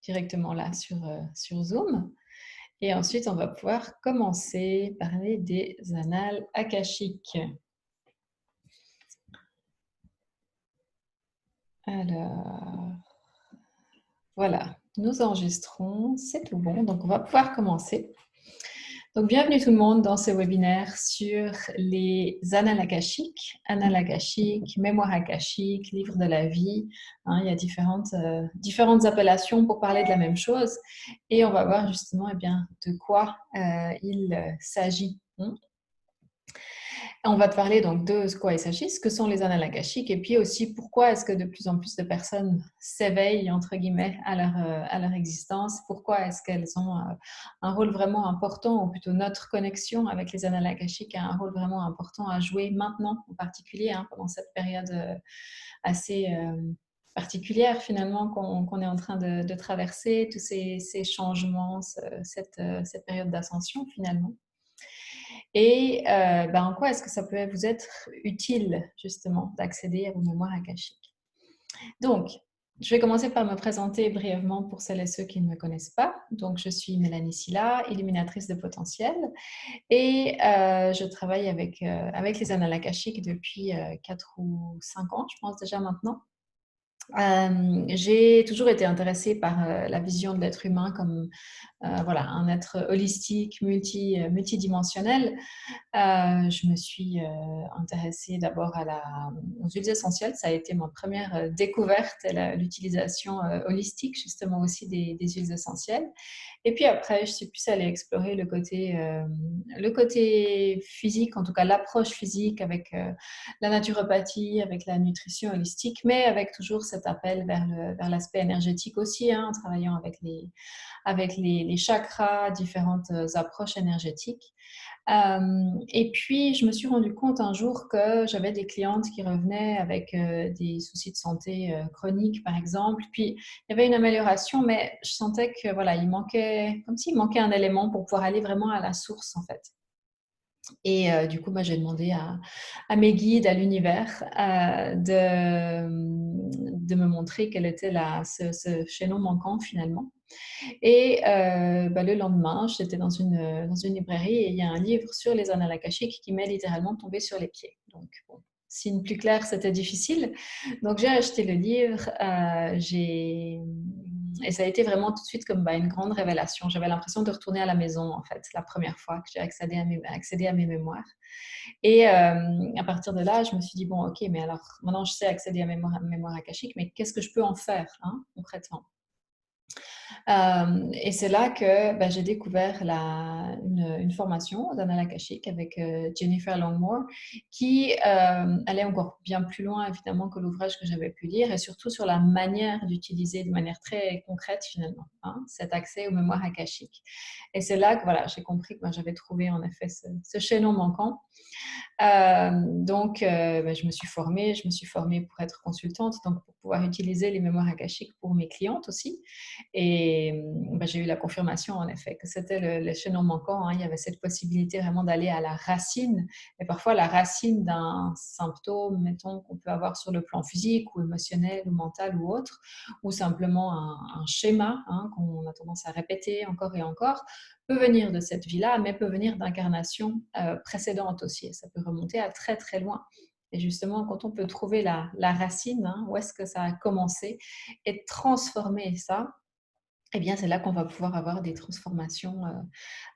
directement là sur Zoom. Et ensuite, on va pouvoir commencer à parler des annales akashiques. Alors, voilà, nous enregistrons, c'est tout bon, donc on va pouvoir commencer. Donc, bienvenue tout le monde dans ce webinaire sur les annales akashiques, mémoire akashique, livre de la vie. Il y a différentes appellations pour parler de la même chose. Et on va voir justement de quoi il s'agit. On va te parler donc de ce quoi il s'agit, ce que sont les annales akashiques, et puis aussi pourquoi est-ce que de plus en plus de personnes s'éveillent, entre guillemets, à leur existence, pourquoi est-ce qu'elles ont un rôle vraiment important, ou plutôt notre connexion avec les annales akashiques a un rôle vraiment important à jouer maintenant, en particulier, pendant cette période assez particulière finalement qu'on est en train de traverser, tous ces changements, cette période d'ascension finalement. Et en quoi est-ce que ça peut vous être utile, justement, d'accéder à vos mémoires akashiques? Donc, je vais commencer par me présenter brièvement pour celles et ceux qui ne me connaissent pas. Donc, je suis Mélanie Silla, illuminatrice de potentiel, et je travaille avec les annales akashiques depuis 4 ou 5 ans, je pense déjà maintenant. J'ai toujours été intéressée par la vision de l'être humain comme voilà, un être holistique, multidimensionnel. Je me suis intéressée d'abord aux huiles essentielles. Ça a été ma première découverte, l'utilisation holistique justement aussi des huiles essentielles. Et puis après, je suis plus allée explorer le côté physique, en tout cas l'approche physique avec la naturopathie, avec la nutrition holistique, mais avec toujours cet appel vers l'aspect énergétique aussi, en travaillant avec les chakras, différentes approches énergétiques. Et puis, je me suis rendu compte un jour que j'avais des clientes qui revenaient avec des soucis de santé chroniques, par exemple. Puis, il y avait une amélioration, mais je sentais que voilà, comme s'il manquait un élément pour pouvoir aller vraiment à la source, en fait. Et du coup, j'ai demandé à mes guides, à l'univers, de me montrer quel était ce chaînon manquant finalement. Et le lendemain, j'étais dans une librairie et il y a un livre sur les annales akashiques qui m'est littéralement tombé sur les pieds. Donc, bon, signe plus clair, c'était difficile. Donc, j'ai acheté le livre. Et ça a été vraiment tout de suite comme une grande révélation. J'avais l'impression de retourner à la maison, en fait, la première fois que j'ai accédé à mes mémoires. Et à partir de là, je me suis dit, bon, ok, mais alors maintenant je sais accéder à mes mémoires akashiques, mais qu'est-ce que je peux en faire concrètement? Et c'est là que j'ai découvert une formation d'Anna Akashique avec Jennifer Longmore qui allait encore bien plus loin évidemment que l'ouvrage que j'avais pu lire et surtout sur la manière d'utiliser de manière très concrète finalement cet accès aux mémoires akashiques. Et c'est là que voilà, j'ai compris que j'avais trouvé en effet ce chaînon manquant. Donc, je me suis formée pour être consultante, donc pour pouvoir utiliser les mémoires akashiques pour mes clientes aussi. Et j'ai eu la confirmation, en effet, que c'était le chaînon manquant. Il y avait cette possibilité vraiment d'aller à la racine. Et parfois, la racine d'un symptôme, mettons, qu'on peut avoir sur le plan physique ou émotionnel ou mental ou autre, ou simplement un schéma qu'on a tendance à répéter encore et encore, peut venir de cette vie-là, mais peut venir d'incarnations précédentes aussi. Et ça peut remonter à très, très loin. Et justement, quand on peut trouver la racine, où est-ce que ça a commencé, et transformer ça, eh bien, c'est là qu'on va pouvoir avoir des transformations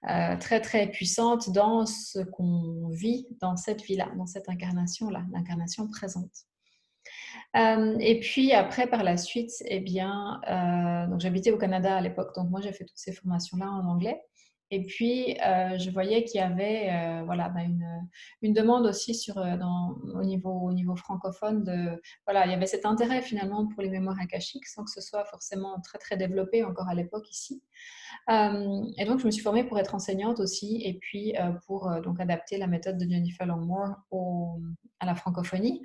très, très puissantes dans ce qu'on vit dans cette vie-là, dans cette incarnation-là, l'incarnation présente. Et puis après, par la suite, donc j'habitais au Canada à l'époque, donc moi j'ai fait toutes ces formations-là en anglais. Et puis je voyais qu'il y avait une demande aussi au niveau francophone voilà, il y avait cet intérêt finalement pour les mémoires akashiques sans que ce soit forcément très très développé encore à l'époque ici. Et donc je me suis formée pour être enseignante aussi et puis pour donc adapter la méthode de Jennifer Longmore à la francophonie.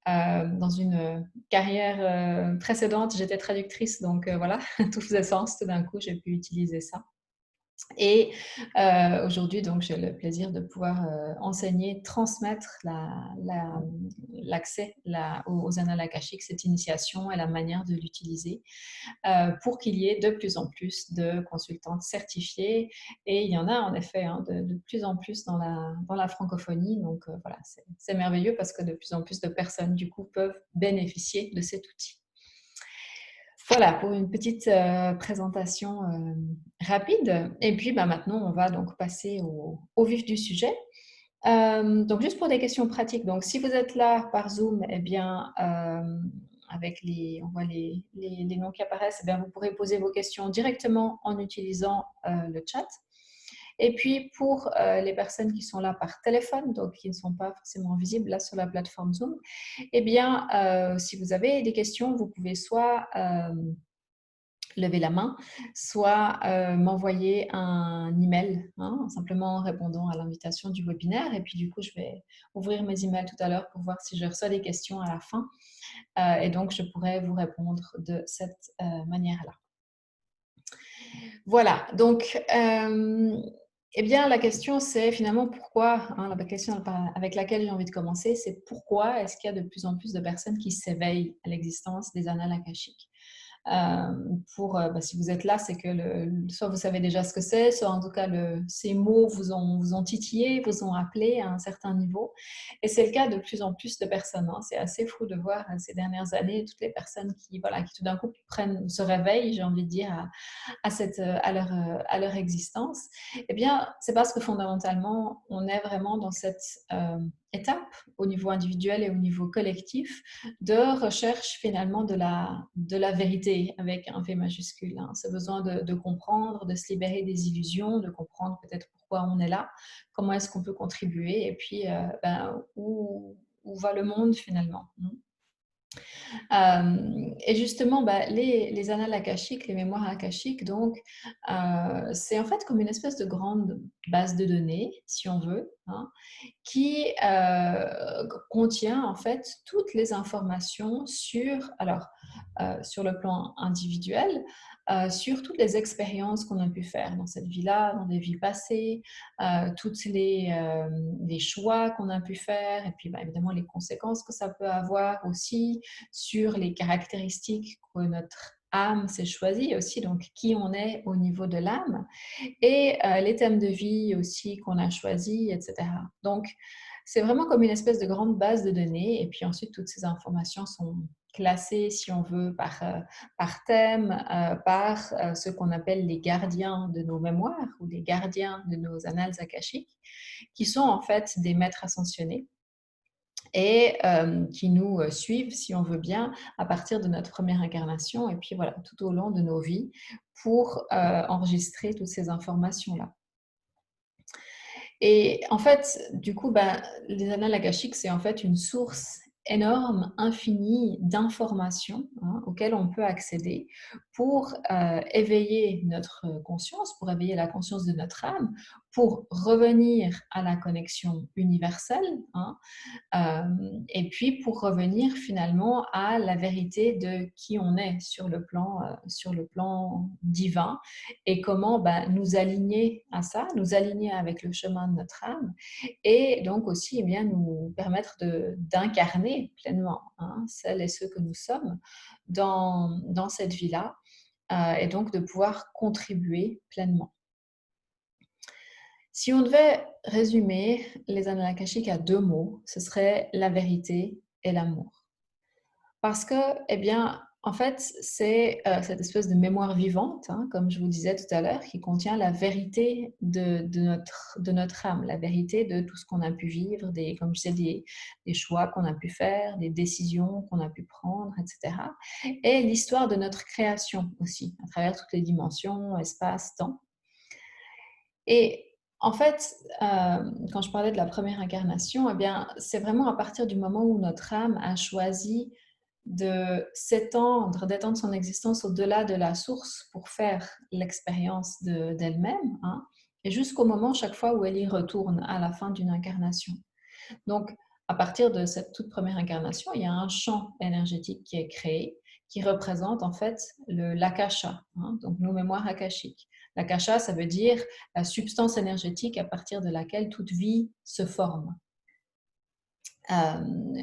Dans une carrière précédente, j'étais traductrice, donc voilà, tout faisait sens. Tout d'un coup, j'ai pu utiliser ça. Et aujourd'hui, donc, j'ai le plaisir de pouvoir enseigner, transmettre l'accès aux annales akashiques, cette initiation et la manière de l'utiliser pour qu'il y ait de plus en plus de consultantes certifiées. Et il y en a en effet de plus en plus dans la francophonie. Donc voilà, c'est merveilleux parce que de plus en plus de personnes du coup peuvent bénéficier de cet outil. Voilà pour une petite présentation rapide. Et puis maintenant, on va donc passer au vif du sujet. Donc juste pour des questions pratiques, donc si vous êtes là par Zoom, eh bien, avec on voit les noms qui apparaissent, eh bien, vous pourrez poser vos questions directement en utilisant le chat. Et puis pour les personnes qui sont là par téléphone, donc qui ne sont pas forcément visibles là sur la plateforme Zoom, eh bien, si vous avez des questions, vous pouvez soit lever la main, soit m'envoyer un email, simplement en répondant à l'invitation du webinaire. Et puis du coup, je vais ouvrir mes emails tout à l'heure pour voir si je reçois des questions à la fin. Et donc, je pourrai vous répondre de cette manière-là. Voilà, donc, eh bien, la question, c'est finalement pourquoi, la question avec laquelle j'ai envie de commencer, c'est pourquoi est-ce qu'il y a de plus en plus de personnes qui s'éveillent à l'existence des annales akashiques. Si vous êtes là, c'est que soit vous savez déjà ce que c'est, soit en tout cas ces mots vous ont titillé, vous ont appelé à un certain niveau. Et c'est le cas de plus en plus de personnes. C'est assez fou de voir ces dernières années toutes les personnes qui tout d'un coup se réveillent, j'ai envie de dire, à leur existence. Eh bien, c'est parce que fondamentalement, on est vraiment dans cette étape au niveau individuel et au niveau collectif de recherche finalement de la vérité avec un V majuscule. Ce besoin de comprendre, de se libérer des illusions, de comprendre peut-être pourquoi on est là, comment est-ce qu'on peut contribuer et puis où va le monde finalement. Et justement, les annales akashiques, les mémoires akashiques, donc, c'est en fait comme une espèce de grande base de données, si on veut, qui contient en fait toutes les informations sur le plan individuel, sur toutes les expériences qu'on a pu faire dans cette vie-là, dans des vies passées, toutes les choix qu'on a pu faire, et puis évidemment les conséquences que ça peut avoir aussi sur les caractéristiques que notre âme s'est choisie aussi, donc qui on est au niveau de l'âme, et les thèmes de vie aussi qu'on a choisis, etc. Donc, c'est vraiment comme une espèce de grande base de données, et puis ensuite, toutes ces informations sont classées, si on veut, par thème, par ce qu'on appelle les gardiens de nos mémoires ou les gardiens de nos annales akashiques, qui sont en fait des maîtres ascensionnés et qui nous suivent, si on veut bien, à partir de notre première incarnation et puis voilà, tout au long de nos vies pour enregistrer toutes ces informations-là. Et en fait, du coup, les annales akashiques, c'est en fait une source énorme, infinie d'informations auxquelles on peut accéder pour éveiller notre conscience, pour éveiller la conscience de notre âme, pour revenir à la connexion universelle, et puis pour revenir finalement à la vérité de qui on est sur le plan divin et comment nous aligner à ça, nous aligner avec le chemin de notre âme et donc aussi bien nous permettre d'incarner pleinement celles et ceux que nous sommes dans cette vie-là et donc de pouvoir contribuer pleinement. Si on devait résumer les annales akashiques à 2 mots, ce serait la vérité et l'amour. Parce que, eh bien, en fait, c'est cette espèce de mémoire vivante, comme je vous disais tout à l'heure, qui contient la vérité de notre âme, la vérité de tout ce qu'on a pu vivre, comme je disais, des choix qu'on a pu faire, des décisions qu'on a pu prendre, etc. Et l'histoire de notre création aussi, à travers toutes les dimensions, espace, temps. Et en fait, quand je parlais de la première incarnation, eh bien, c'est vraiment à partir du moment où notre âme a choisi de s'étendre, d'étendre son existence au-delà de la source pour faire l'expérience d'elle-même, et jusqu'au moment, chaque fois, où elle y retourne à la fin d'une incarnation. Donc, à partir de cette toute première incarnation, il y a un champ énergétique qui est créé, qui représente en fait l'akasha, donc nos mémoires akashiques. L'akasha, ça veut dire la substance énergétique à partir de laquelle toute vie se forme.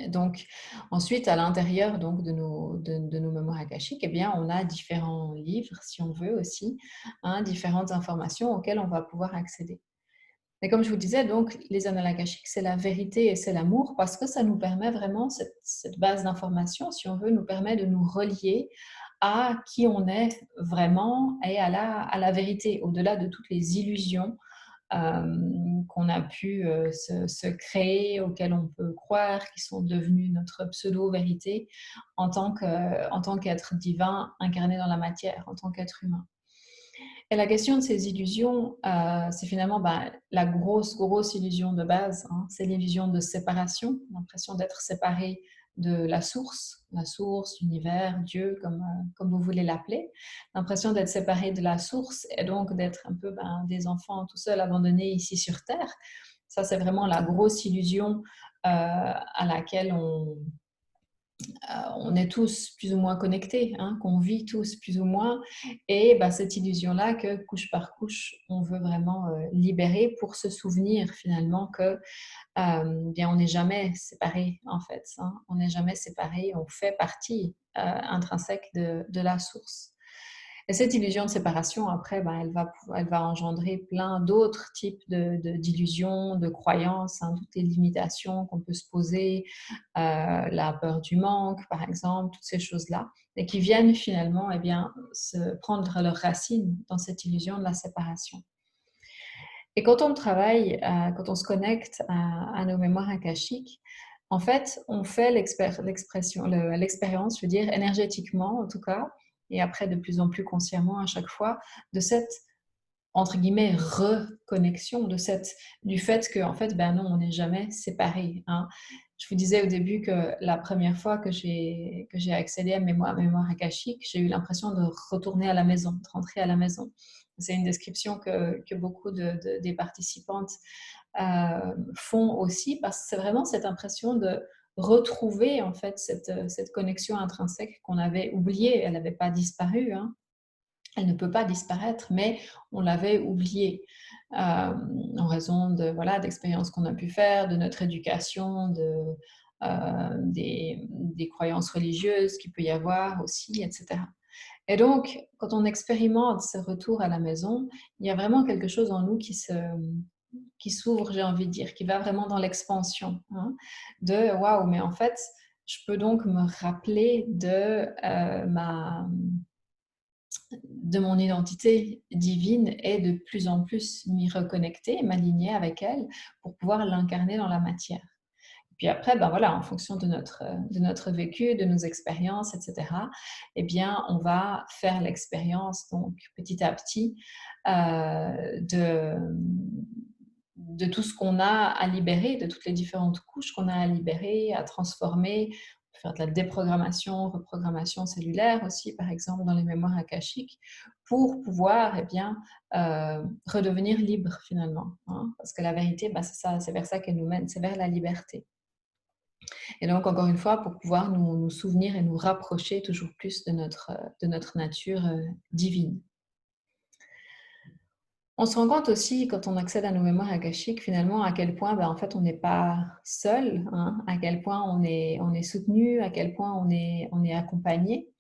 Donc ensuite, à l'intérieur donc de nos mémoires akashiques, eh bien, on a différents livres, si on veut aussi, hein, différentes informations auxquelles on va pouvoir accéder. Mais comme je vous disais, donc, les annales akashiques, c'est la vérité et c'est l'amour parce que ça nous permet vraiment, cette base d'information, si on veut, nous permet de nous relier à qui on est vraiment et à la vérité, au-delà de toutes les illusions qu'on a pu se créer, auxquelles on peut croire, qui sont devenues notre pseudo-vérité en tant qu'être divin incarné dans la matière, en tant qu'être humain. Et la question de ces illusions, c'est finalement la grosse illusion de base, hein, c'est l'illusion de séparation, l'impression d'être séparé de la source, l'univers, Dieu, comme vous voulez l'appeler, l'impression d'être séparé de la source et donc d'être un peu des enfants tout seuls abandonnés ici sur Terre. Ça, c'est vraiment la grosse illusion à laquelle on est tous plus ou moins connectés, hein, qu'on vit tous plus ou moins, et cette illusion-là que couche par couche, on veut vraiment libérer pour se souvenir finalement que bien on n'est jamais séparés en fait, hein, on n'est jamais séparés, on fait partie intrinsèque de la source. Et cette illusion de séparation, après, elle va engendrer plein d'autres types d'illusions, de croyances, hein, toutes les limitations qu'on peut se poser, la peur du manque, par exemple, toutes ces choses-là, et qui viennent finalement se prendre leurs racines dans cette illusion de la séparation. Et quand on travaille, quand on se connecte à nos mémoires akashiques, en fait, on fait l'expérience, je veux dire, énergétiquement en tout cas, et après de plus en plus consciemment à chaque fois, de cette, entre guillemets, reconnexion, du fait que, en fait, non, on n'est jamais séparés, hein. Je vous disais au début que la première fois que j'ai accédé à mes mémoires akashiques, j'ai eu l'impression de retourner à la maison, de rentrer à la maison. C'est une description que beaucoup des participantes font aussi, parce que c'est vraiment cette impression de retrouver en fait cette connexion intrinsèque qu'on avait oubliée. Elle n'avait pas disparu, hein. Elle ne peut pas disparaître, mais on l'avait oubliée en raison d'expériences qu'on a pu faire, de notre éducation, des croyances religieuses qu'il peut y avoir aussi, etc. Et donc, quand on expérimente ce retour à la maison, il y a vraiment quelque chose en nous qui s'ouvre, j'ai envie de dire, qui va vraiment dans l'expansion, hein, de waouh, mais en fait, je peux donc me rappeler de mon identité divine et de plus en plus m'y reconnecter, m'aligner avec elle pour pouvoir l'incarner dans la matière. Puis après, en fonction de notre vécu, de nos expériences, etc., eh bien, on va faire l'expérience, donc, petit à petit, de tout ce qu'on a à libérer, de toutes les différentes couches qu'on a à libérer, à transformer, faire de la déprogrammation, reprogrammation cellulaire aussi, par exemple, dans les mémoires akashiques, pour pouvoir, redevenir libre, finalement, hein. Parce que la vérité, c'est ça, c'est vers ça qu'elle nous mène, c'est vers la liberté. Et donc, encore une fois, pour pouvoir nous souvenir et nous rapprocher toujours plus de notre nature divine. On se rend compte aussi, quand on accède à nos mémoires akashiques, finalement, à quel point en fait, on n'est pas seul, hein, à quel point on est soutenu, à quel point on est accompagné.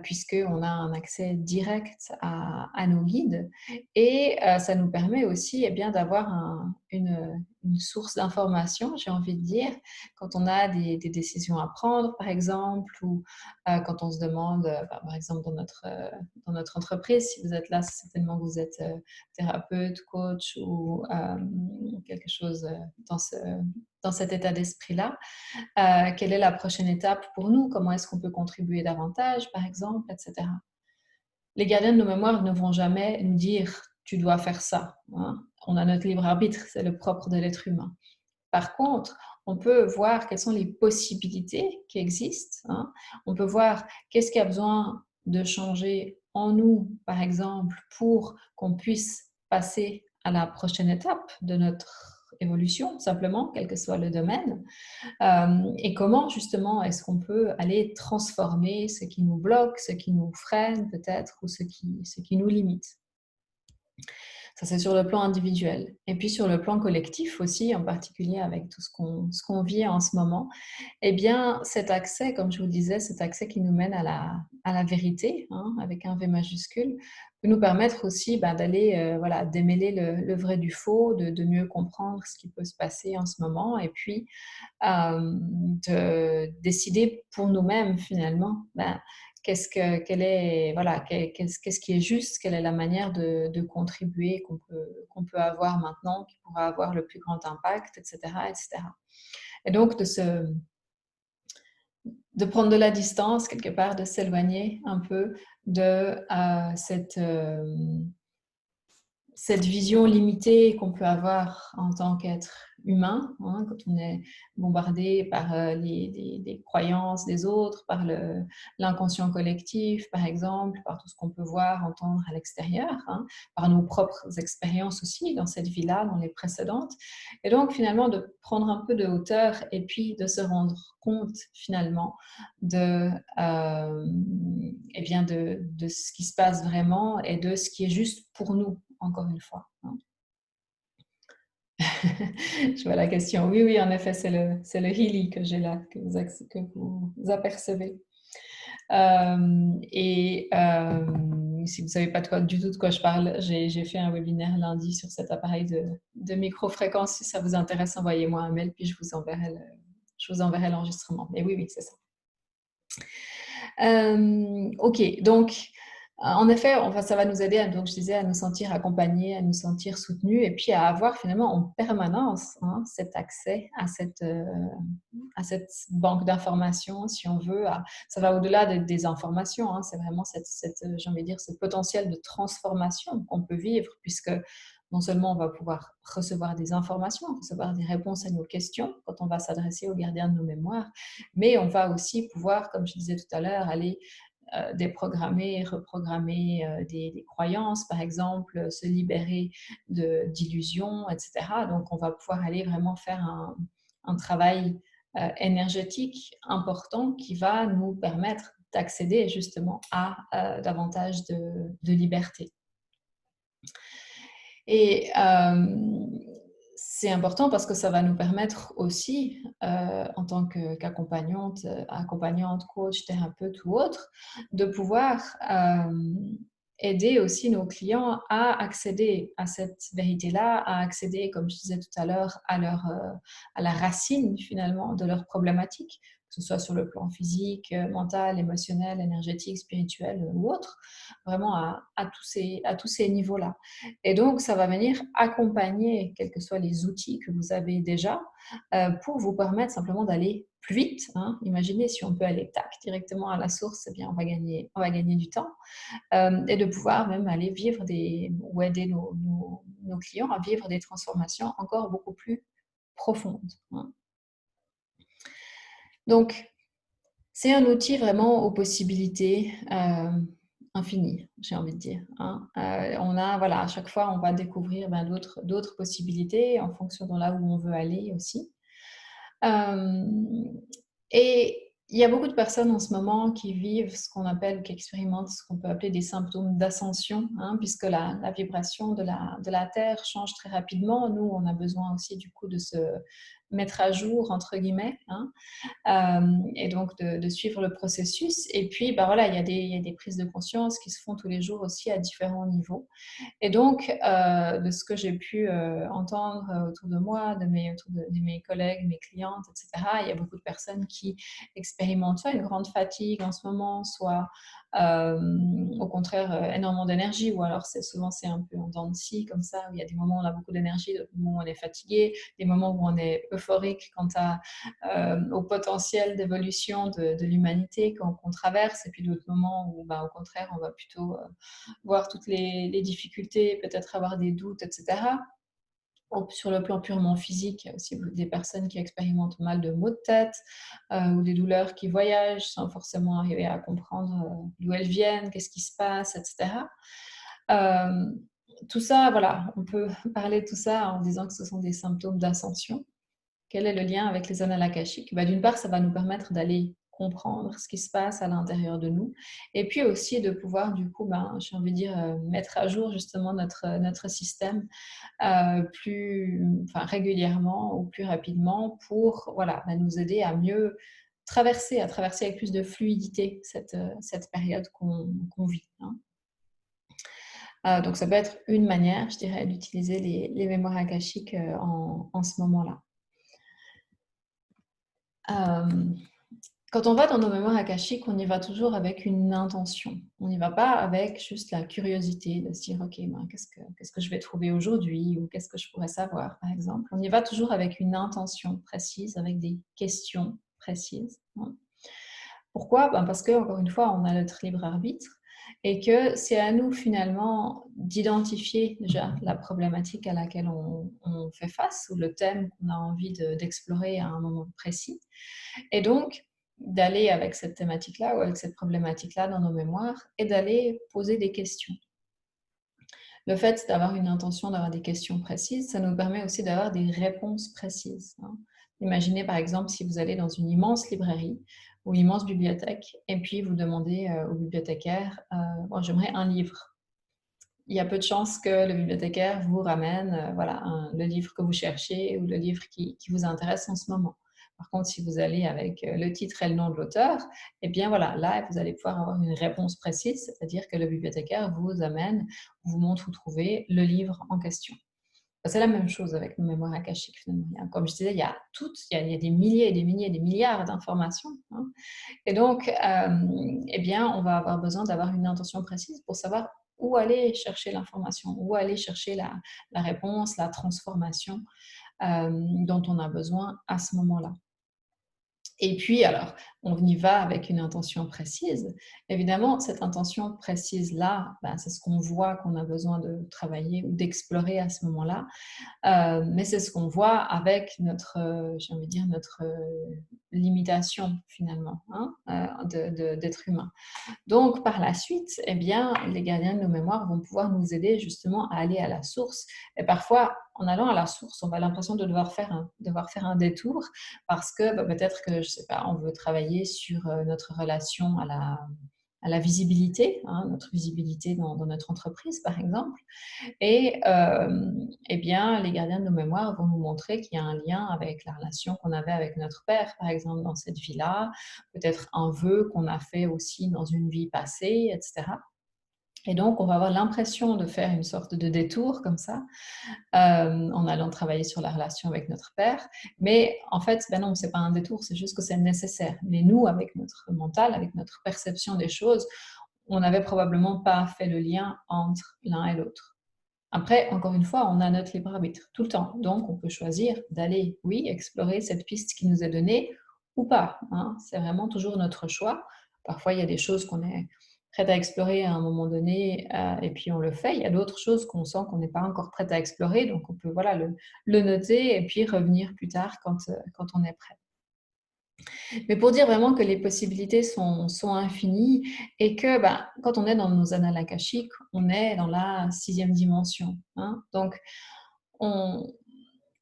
Puisqu'on a un accès direct à nos guides, et ça nous permet aussi d'avoir une source d'information, j'ai envie de dire, quand on a des décisions à prendre, par exemple, ou quand on se demande, par exemple dans notre entreprise, si vous êtes là, c'est certainement que vous êtes thérapeute, coach ou quelque chose dans cet état d'esprit-là. Quelle est la prochaine étape pour nous? Comment est-ce qu'on peut contribuer davantage, par exemple, etc. Les gardiens de nos mémoires ne vont jamais nous dire « tu dois faire ça », hein. On a notre libre arbitre, c'est le propre de l'être humain. Par contre, on peut voir quelles sont les possibilités qui existent, hein. On peut voir qu'est-ce qui a besoin de changer en nous, par exemple, pour qu'on puisse passer à la prochaine étape de notre évolution, simplement, quel que soit le domaine. Et comment justement est-ce qu'on peut aller transformer ce qui nous bloque, ce qui nous freine peut-être, ou ce qui nous limite. Ça, c'est sur le plan individuel. Et puis sur le plan collectif aussi, en particulier avec tout ce qu'on vit en ce moment, eh bien, cet accès, comme je vous le disais, cet accès qui nous mène à la vérité, hein, avec un V majuscule, peut nous permettre aussi d'aller, voilà, démêler le vrai du faux, de mieux comprendre ce qui peut se passer en ce moment et puis de décider pour nous-mêmes finalement, quelle est, voilà, qu'est-ce qui est juste, quelle est la manière de contribuer qu'on peut avoir maintenant, qui pourra avoir le plus grand impact, etc., etc. Et cetera. Et donc de prendre de la distance quelque part, de s'éloigner un peu de cette vision limitée qu'on peut avoir en tant qu'être humain, hein, quand on est bombardé par les croyances des autres, par l'inconscient collectif, par exemple, par tout ce qu'on peut voir, entendre à l'extérieur, hein, par nos propres expériences aussi dans cette vie-là, dans les précédentes. Et donc, finalement, de prendre un peu de hauteur et puis de se rendre compte, finalement, eh bien de ce qui se passe vraiment et de ce qui est juste pour nous, encore une fois, hein. Je vois la question. Oui, oui, en effet, c'est le Healy que j'ai là, que vous apercevez. Si vous ne savez pas du tout de quoi je parle, j'ai fait un webinaire lundi sur cet appareil de microfréquence. Si ça vous intéresse, envoyez-moi un mail, puis je vous enverrai l'enregistrement. Mais oui, oui, c'est ça. Ok, donc en effet, enfin, ça va nous aider, donc je disais, à nous sentir accompagnés, à nous sentir soutenus, et puis à avoir finalement en permanence, hein, cet accès à cette banque d'informations, si on veut. Ça va au-delà des informations, hein, c'est vraiment j'ai envie de dire, ce potentiel de transformation qu'on peut vivre, puisque non seulement on va pouvoir recevoir des informations, recevoir des réponses à nos questions quand on va s'adresser au gardien de nos mémoires, mais on va aussi pouvoir, comme je disais tout à l'heure, aller déprogrammer, reprogrammer des croyances, par exemple, se libérer d'illusions, etc. Donc, on va pouvoir aller vraiment faire un travail énergétique important qui va nous permettre d'accéder justement à davantage de liberté. Et c'est important parce que ça va nous permettre aussi, en tant qu'accompagnante, accompagnante, coach, thérapeute ou autre, de pouvoir aider aussi nos clients à accéder à cette vérité-là, à accéder, comme je disais tout à l'heure, à la racine finalement de leurs problématiques, que ce soit sur le plan physique, mental, émotionnel, énergétique, spirituel ou autre, vraiment à tous ces niveaux-là. Et donc, ça va venir accompagner, quels que soient les outils que vous avez déjà, pour vous permettre simplement d'aller plus vite, hein. Imaginez si on peut aller directement à la source, eh bien, on va gagner du temps, et de pouvoir même aller vivre ou aider nos clients à vivre des transformations encore beaucoup plus profondes, hein. Donc, c'est un outil vraiment aux possibilités infinies, j'ai envie de dire, hein. Voilà, à chaque fois, on va découvrir d'autres possibilités en fonction de là où on veut aller aussi. Euh, et il y a beaucoup de personnes en ce moment qui vivent ce qu'on appelle, qui expérimentent ce qu'on peut appeler des symptômes d'ascension, hein, puisque la vibration de la Terre change très rapidement. Nous, on a besoin aussi du coup de se mettre à jour, entre guillemets, hein, et donc de suivre le processus. Et puis, voilà, il y a des prises de conscience qui se font tous les jours aussi à différents niveaux. Et donc, de ce que j'ai pu entendre autour de moi, de mes collègues, mes clientes, etc., il y a beaucoup de personnes qui expérimentent soit une grande fatigue en ce moment, soit au contraire énormément d'énergie, ou alors c'est un peu en dents de scie comme ça, où il y a des moments où on a beaucoup d'énergie, d'autres moments où on est fatigué, des moments où on est euphorique quant au potentiel d'évolution de l'humanité qu'on traverse, et puis d'autres moments où au contraire on va plutôt voir toutes les difficultés, peut-être avoir des doutes, etc. Sur le plan purement physique, il y a aussi des personnes qui expérimentent mal de maux de tête, ou des douleurs qui voyagent sans forcément arriver à comprendre d'où elles viennent, qu'est-ce qui se passe, etc. Euh, Tout ça, voilà, on peut parler de tout ça en disant que ce sont des symptômes d'ascension. Quel est le lien avec les annales akashiques? D'une part, ça va nous permettre d'aller comprendre ce qui se passe à l'intérieur de nous. Et puis aussi de pouvoir, du coup, j'ai envie de dire, mettre à jour justement notre système régulièrement ou plus rapidement pour voilà, nous aider à mieux à traverser avec plus de fluidité cette période qu'on vit. Hein. Donc ça peut être une manière, je dirais, d'utiliser les mémoires akashiques en ce moment-là. Quand on va dans nos mémoires akashiques, on y va toujours avec une intention. On n'y va pas avec juste la curiosité de se dire ok, qu'est-ce que je vais trouver aujourd'hui ou qu'est-ce que je pourrais savoir, par exemple. On y va toujours avec une intention précise, avec des questions précises. Hein. Pourquoi? Parce que, encore une fois, on a notre libre arbitre et que c'est à nous finalement d'identifier déjà la problématique à laquelle on fait face ou le thème qu'on a envie d'explorer à un moment précis. Et donc, d'aller avec cette thématique-là ou avec cette problématique-là dans nos mémoires et d'aller poser des questions. Le fait d'avoir une intention, d'avoir des questions précises, ça nous permet aussi d'avoir des réponses précises. Hein. Imaginez par exemple si vous allez dans une immense librairie ou immense bibliothèque et puis vous demandez au bibliothécaire j'aimerais un livre. Il y a peu de chances que le bibliothécaire vous ramène le livre que vous cherchez ou le livre qui vous intéresse en ce moment. Par contre, si vous allez avec le titre et le nom de l'auteur, eh bien voilà, là, vous allez pouvoir avoir une réponse précise, c'est-à-dire que le bibliothécaire vous amène, vous montre où trouver le livre en question. C'est la même chose avec nos mémoires akashiques finalement. Comme je disais, il y a des milliers et des milliers et des milliards d'informations. Hein. Et donc, eh bien, on va avoir besoin d'avoir une intention précise pour savoir où aller chercher l'information, où aller chercher la réponse, la transformation dont on a besoin à ce moment-là. Et puis, alors, on y va avec une intention précise. Évidemment, cette intention précise-là, c'est ce qu'on voit qu'on a besoin de travailler ou d'explorer à ce moment-là. Mais c'est ce qu'on voit avec notre, j'ai envie de dire, notre limitation finalement d'être humain. Donc, par la suite, eh bien, les gardiens de nos mémoires vont pouvoir nous aider justement à aller à la source. Et parfois, en allant à la source, on a l'impression de devoir faire un détour parce que peut-être que, je sais pas, on veut travailler sur notre relation à la visibilité, hein, notre visibilité dans notre entreprise, par exemple. Et eh bien, les gardiens de nos mémoires vont nous montrer qu'il y a un lien avec la relation qu'on avait avec notre père, par exemple, dans cette vie-là, peut-être un vœu qu'on a fait aussi dans une vie passée, etc. Et donc, on va avoir l'impression de faire une sorte de détour comme ça, en allant travailler sur la relation avec notre père. Mais en fait, non, c'est pas un détour, c'est juste que c'est nécessaire. Mais nous, avec notre mental, avec notre perception des choses, on n'avait probablement pas fait le lien entre l'un et l'autre. Après, encore une fois, on a notre libre arbitre tout le temps. Donc, on peut choisir d'aller, oui, explorer cette piste qui nous est donnée ou pas. Hein. C'est vraiment toujours notre choix. Parfois, il y a des choses qu'on est prêt à explorer à un moment donné et puis on le fait. Il y a d'autres choses qu'on sent qu'on n'est pas encore prêt à explorer. Donc, on peut le noter et puis revenir plus tard quand on est prêt. Mais pour dire vraiment que les possibilités sont infinies et que quand on est dans nos annales akashiques, on est dans la 6e dimension. Hein. Donc, on,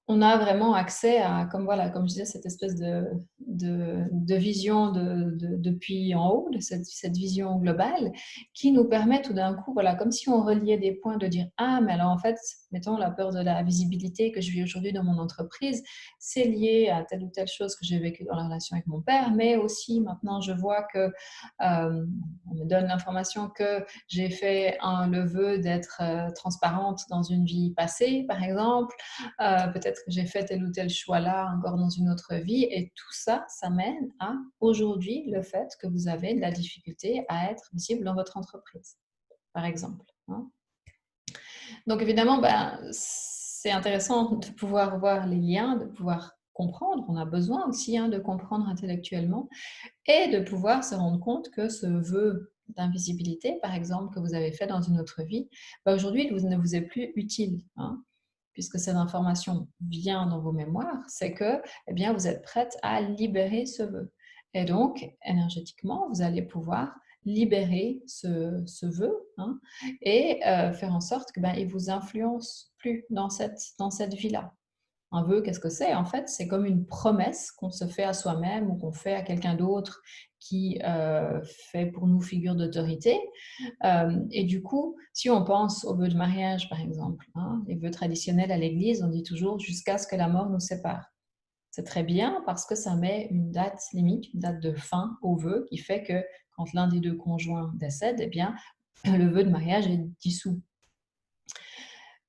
on a vraiment accès à, comme je disais, cette espèce de vision depuis en haut, de cette vision globale, qui nous permet tout d'un coup, comme si on reliait des points, de dire ah, mais alors en fait, mettons la peur de la visibilité que je vis aujourd'hui dans mon entreprise, c'est lié à telle ou telle chose que j'ai vécue dans la relation avec mon père, mais aussi maintenant je vois que on me donne l'information que j'ai fait le vœu d'être transparente dans une vie passée, par exemple. Peut-être que j'ai fait tel ou tel choix là encore dans une autre vie et tout ça, ça mène à aujourd'hui le fait que vous avez de la difficulté à être visible dans votre entreprise, par exemple. Hein. Donc évidemment, c'est intéressant de pouvoir voir les liens, de pouvoir comprendre. On a besoin aussi de comprendre intellectuellement et de pouvoir se rendre compte que ce vœu d'invisibilité, par exemple, que vous avez fait dans une autre vie, aujourd'hui ne vous est plus utile. Hein. Puisque cette information vient dans vos mémoires, c'est que eh bien, vous êtes prête à libérer ce vœu. Et donc, énergétiquement, vous allez pouvoir libérer ce vœu et faire en sorte qu'il ne vous influence plus dans cette vie-là. Un vœu, qu'est-ce que c'est? En fait, c'est comme une promesse qu'on se fait à soi-même ou qu'on fait à quelqu'un d'autre qui fait pour nous figure d'autorité. Et du coup, si on pense aux vœux de mariage, par exemple, hein, les vœux traditionnels à l'église, on dit toujours jusqu'à ce que la mort nous sépare. C'est très bien parce que ça met une date limite, une date de fin au vœu qui fait que quand l'un des deux conjoints décède, eh bien, le vœu de mariage est dissous.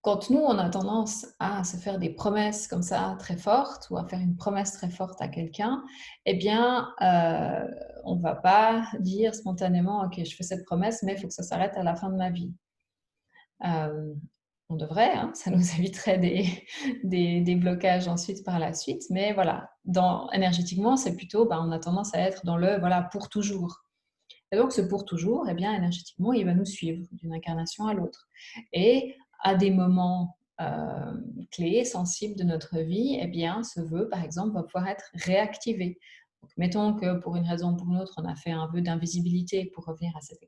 Quand nous, on a tendance à se faire des promesses comme ça très fortes ou à faire une promesse très forte à quelqu'un, eh bien, on ne va pas dire spontanément, OK, je fais cette promesse, mais il faut que ça s'arrête à la fin de ma vie. Euh, on devrait, hein, ça nous éviterait des blocages ensuite par la suite. Mais voilà, énergétiquement, c'est plutôt, on a tendance à être dans le voilà, pour toujours. Et donc, ce pour toujours, eh bien, énergétiquement, il va nous suivre d'une incarnation à l'autre. Et à des moments clés, sensibles de notre vie, eh bien, ce vœu, par exemple, va pouvoir être réactivé. Donc, mettons que pour une raison ou pour une autre, on a fait un vœu d'invisibilité, pour revenir à cet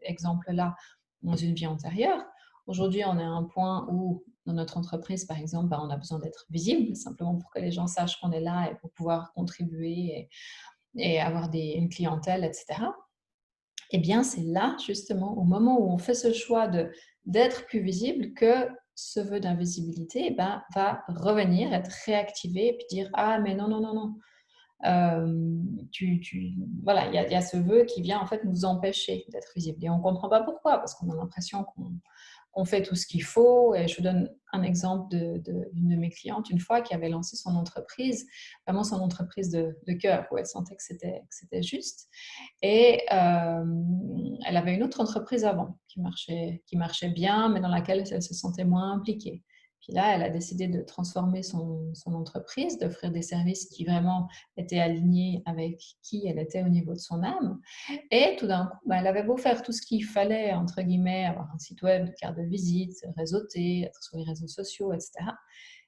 exemple-là, dans une vie antérieure. Aujourd'hui, on est à un point où, dans notre entreprise, par exemple, on a besoin d'être visible, simplement pour que les gens sachent qu'on est là et pour pouvoir contribuer et avoir une clientèle, etc. Eh bien, c'est là, justement, au moment où on fait ce choix d'être plus visible, que ce vœu d'invisibilité va revenir, être réactivé, et puis dire: «Ah, mais non, non, non, non, voilà, il y a ce vœu qui vient, en fait, nous empêcher d'être visible». Et on ne comprend pas pourquoi, parce qu'on a l'impression qu'on fait tout ce qu'il faut. Et je vous donne un exemple d'une de mes clientes, une fois, qui avait lancé son entreprise, vraiment son entreprise de cœur, où elle sentait que c'était juste. Et elle avait une autre entreprise avant qui marchait bien, mais dans laquelle elle se sentait moins impliquée. Puis là, elle a décidé de transformer son entreprise, d'offrir des services qui vraiment étaient alignés avec qui elle était au niveau de son âme. Et tout d'un coup, elle avait beau faire tout ce qu'il fallait, entre guillemets, avoir un site web, une carte de visite, réseauter, être sur les réseaux sociaux, etc.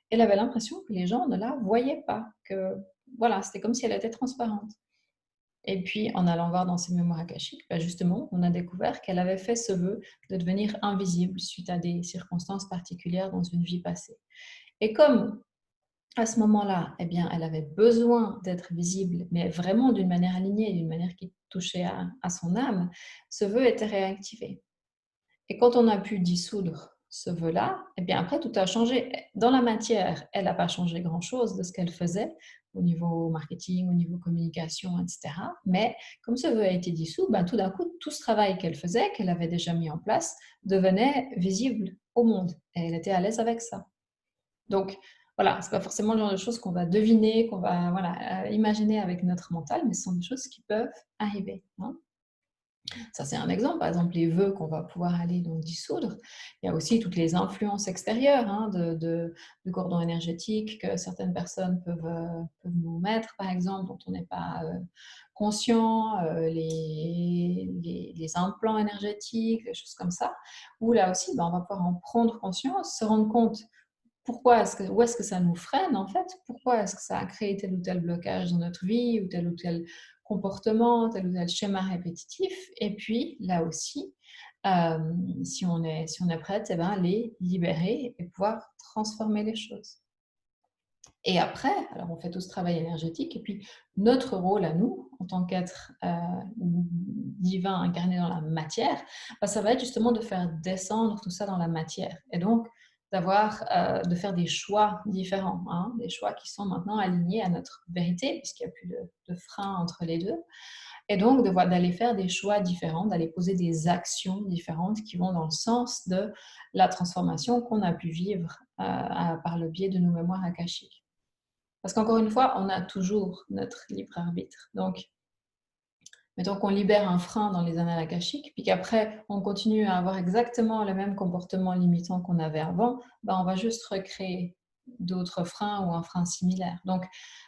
Elle avait l'impression que les gens ne la voyaient pas, que voilà, c'était comme si elle était transparente. Et puis, en allant voir dans ses mémoires akashiques, justement, on a découvert qu'elle avait fait ce vœu de devenir invisible suite à des circonstances particulières dans une vie passée. Et comme à ce moment-là, eh bien, elle avait besoin d'être visible, mais vraiment d'une manière alignée, d'une manière qui touchait à son âme, ce vœu était réactivé. Et quand on a pu dissoudre ce vœu-là, eh bien après, tout a changé. Dans la matière, elle n'a pas changé grand-chose de ce qu'elle faisait au niveau marketing, au niveau communication, etc. Mais comme ce vœu a été dissous, tout d'un coup, tout ce travail qu'elle faisait, qu'elle avait déjà mis en place, devenait visible au monde. Et elle était à l'aise avec ça. Donc, voilà, ce n'est pas forcément le genre de choses qu'on va deviner, qu'on va imaginer avec notre mental, mais ce sont des choses qui peuvent arriver, hein. Ça, c'est un exemple. Par exemple, les vœux qu'on va pouvoir aller donc dissoudre. Il y a aussi toutes les influences extérieures, hein, de cordons énergétiques que certaines personnes peuvent nous mettre, par exemple, dont on n'est pas conscient, les implants énergétiques, des choses comme ça, où là aussi, on va pouvoir en prendre conscience, se rendre compte où est-ce que ça nous freine, en fait? Pourquoi est-ce que ça a créé tel ou tel blocage dans notre vie ou tel comportement, tel ou tel schéma répétitif? Et puis, là aussi, si on est prête, les libérer et pouvoir transformer les choses. Et après, alors on fait tout ce travail énergétique et puis notre rôle à nous, en tant qu'être divin incarné dans la matière, ça va être justement de faire descendre tout ça dans la matière. Et donc, de faire des choix différents, hein, des choix qui sont maintenant alignés à notre vérité, puisqu'il n'y a plus de frein entre les deux. Et donc, d'aller faire des choix différents, d'aller poser des actions différentes qui vont dans le sens de la transformation qu'on a pu vivre par le biais de nos mémoires akashiques. Parce qu'encore une fois, on a toujours notre libre arbitre. Donc, mettons qu'on libère un frein dans les annales akashiques, puis qu'après, on continue à avoir exactement le même comportement limitant qu'on avait avant, on va juste recréer d'autres freins ou un frein similaire. Donc,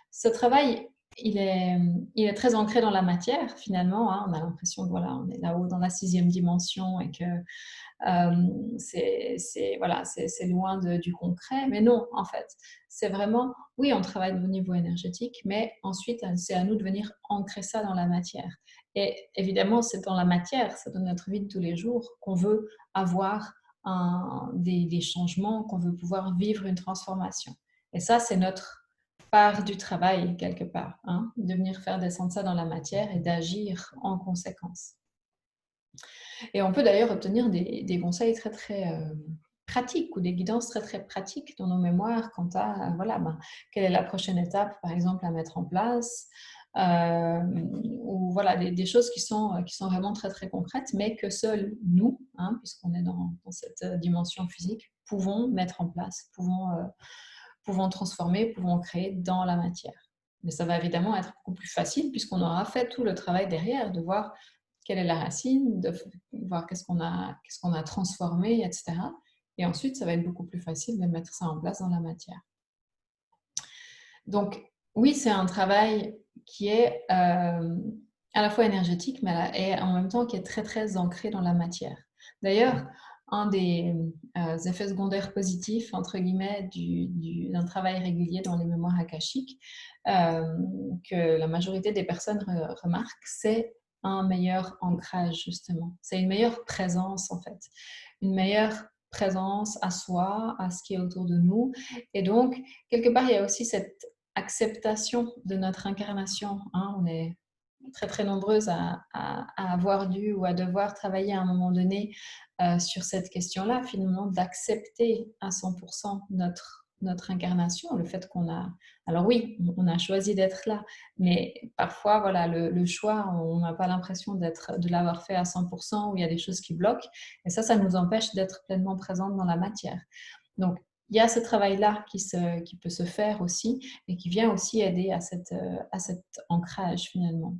ce travail, il est très ancré dans la matière, finalement, hein. On a l'impression que voilà, on est là-haut dans la 6e dimension et que c'est loin du concret. Mais non, en fait, c'est vraiment, oui, on travaille au niveau énergétique, mais ensuite, c'est à nous de venir ancrer ça dans la matière. Et évidemment, c'est dans la matière, c'est dans notre vie de tous les jours qu'on veut avoir des changements, qu'on veut pouvoir vivre une transformation. Et ça, c'est notre part du travail quelque part, hein, de venir faire descendre ça dans la matière et d'agir en conséquence. Et on peut d'ailleurs obtenir des conseils très, très pratiques ou des guidances très, très pratiques dans nos mémoires quant à, voilà, ben, quelle est la prochaine étape, par exemple, à mettre en place, ou voilà, des choses qui sont vraiment très, très concrètes, mais que seuls nous, hein, puisqu'on est dans cette dimension physique, pouvons mettre en place, pouvons transformer, pouvons créer dans la matière. Mais ça va évidemment être beaucoup plus facile puisqu'on aura fait tout le travail derrière, de voir quelle est la racine, de voir qu'est-ce qu'on a transformé, etc. Et ensuite, ça va être beaucoup plus facile de mettre ça en place dans la matière. Donc, oui, c'est un travail qui est à la fois énergétique, mais et en même temps qui est très, très ancré dans la matière. D'ailleurs, un des effets secondaires positifs, entre guillemets, d'un travail régulier dans les mémoires akashiques, que la majorité des personnes remarquent, c'est un meilleur ancrage, justement. C'est une meilleure présence, en fait. Une meilleure présence à soi, à ce qui est autour de nous. Et donc, quelque part, il y a aussi cette acceptation de notre incarnation, hein. On est très très nombreuses à avoir dû ou à devoir travailler à un moment donné sur cette question-là, finalement, d'accepter à 100% notre incarnation, le fait qu'on a... Alors oui, on a choisi d'être là, mais parfois, voilà, le choix, on n'a pas l'impression de l'avoir fait à 100%, où il y a des choses qui bloquent, et ça nous empêche d'être pleinement présente dans la matière. Donc, il y a ce travail-là qui peut se faire aussi et qui vient aussi aider à cet ancrage finalement.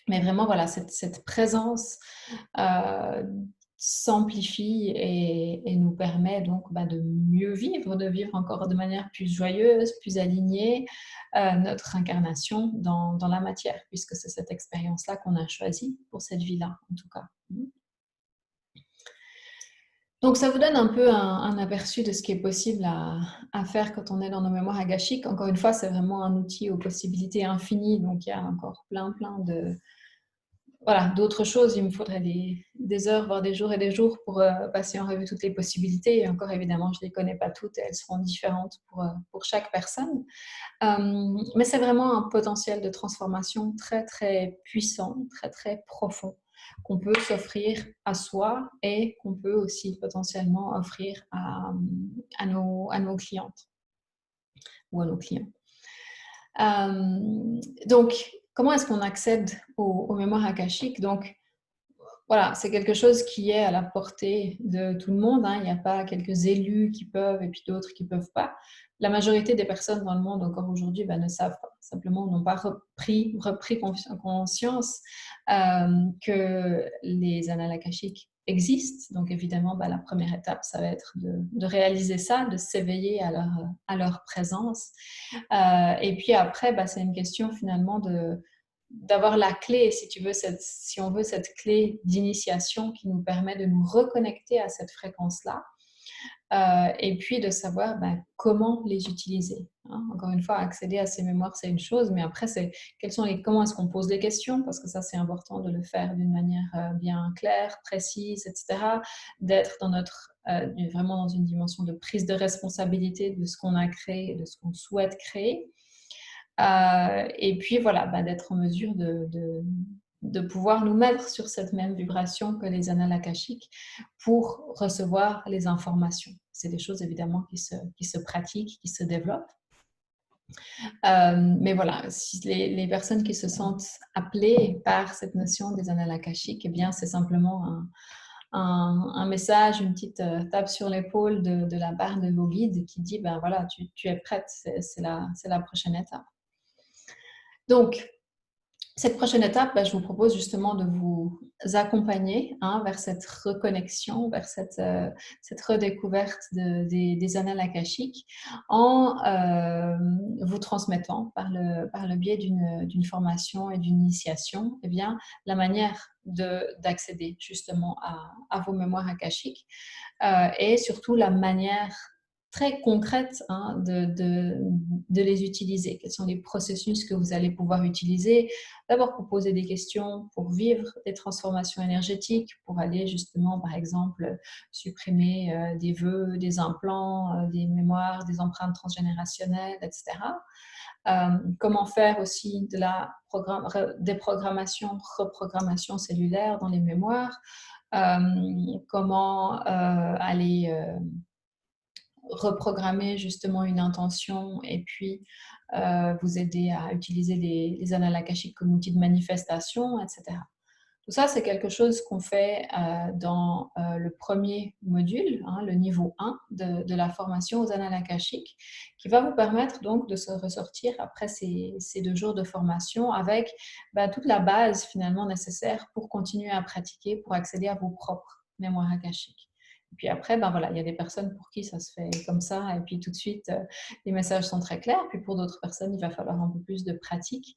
Mais vraiment, voilà, cette présence s'amplifie et nous permet donc de mieux vivre, de vivre encore de manière plus joyeuse, plus alignée notre incarnation dans la matière, puisque c'est cette expérience-là qu'on a choisie pour cette vie-là, en tout cas. Donc, ça vous donne un peu un aperçu de ce qui est possible à faire quand on est dans nos mémoires akashiques. Encore une fois, c'est vraiment un outil aux possibilités infinies. Donc, il y a encore plein d'autres choses. Il me faudrait des heures, voire des jours et des jours pour passer en revue toutes les possibilités. Et encore, évidemment, je ne les connais pas toutes et elles seront différentes pour chaque personne. Mais c'est vraiment un potentiel de transformation très, très puissant, très, très profond, qu'on peut s'offrir à soi et qu'on peut aussi potentiellement offrir à nos clientes ou à nos clients. Donc, comment est-ce qu'on accède aux mémoires akashiques? Donc, voilà, c'est quelque chose qui est à la portée de tout le monde, hein. Il n'y a pas quelques élus qui peuvent et puis d'autres qui ne peuvent pas. La majorité des personnes dans le monde encore aujourd'hui ne savent pas, simplement n'ont pas repris conscience que les annales akashiques existent. Donc évidemment, la première étape, ça va être de réaliser ça, de s'éveiller à leur présence. Et puis après, c'est une question finalement d'avoir la clé, si tu veux, si on veut, cette clé d'initiation qui nous permet de nous reconnecter à cette fréquence-là, et puis de savoir comment les utiliser, hein. Encore une fois, accéder à ces mémoires, c'est une chose, mais après, comment est-ce qu'on pose les questions, parce que ça, c'est important de le faire d'une manière bien claire, précise, etc., d'être vraiment dans une dimension de prise de responsabilité de ce qu'on a créé et de ce qu'on souhaite créer. Et puis voilà, d'être en mesure de pouvoir nous mettre sur cette même vibration que les annales akashiques pour recevoir les informations. C'est des choses évidemment qui se pratiquent, qui se développent. Mais voilà, si les personnes qui se sentent appelées par cette notion des annales akashiques, eh bien c'est simplement un message, une petite tape sur l'épaule de la part de vos guides qui dit voilà, tu es prête, c'est la prochaine étape. Donc, cette prochaine étape, je vous propose justement de vous accompagner vers cette reconnexion, vers cette redécouverte des annales akashiques en vous transmettant par le biais d'une formation et d'une initiation, eh bien, la manière d'accéder justement à vos mémoires akashiques et surtout la manière très concrètes hein, de les utiliser. Quels sont les processus que vous allez pouvoir utiliser? D'abord pour poser des questions, pour vivre des transformations énergétiques, pour aller justement, par exemple, supprimer des vœux, des implants, des mémoires, des empreintes transgénérationnelles, etc. Comment faire aussi de la déprogrammation, reprogrammation cellulaire dans les mémoires, comment aller reprogrammer justement une intention et puis vous aider à utiliser les annales akashiques comme outil de manifestation, etc. Tout ça, c'est quelque chose qu'on fait dans le premier module, hein, le niveau 1 de la formation aux annales akashiques, qui va vous permettre donc de se ressortir après ces 2 jours de formation avec toute la base finalement nécessaire pour continuer à pratiquer, pour accéder à vos propres mémoires akashiques. Et puis après, voilà, il y a des personnes pour qui ça se fait comme ça, et puis tout de suite, les messages sont très clairs. Puis pour d'autres personnes, il va falloir un peu plus de pratique.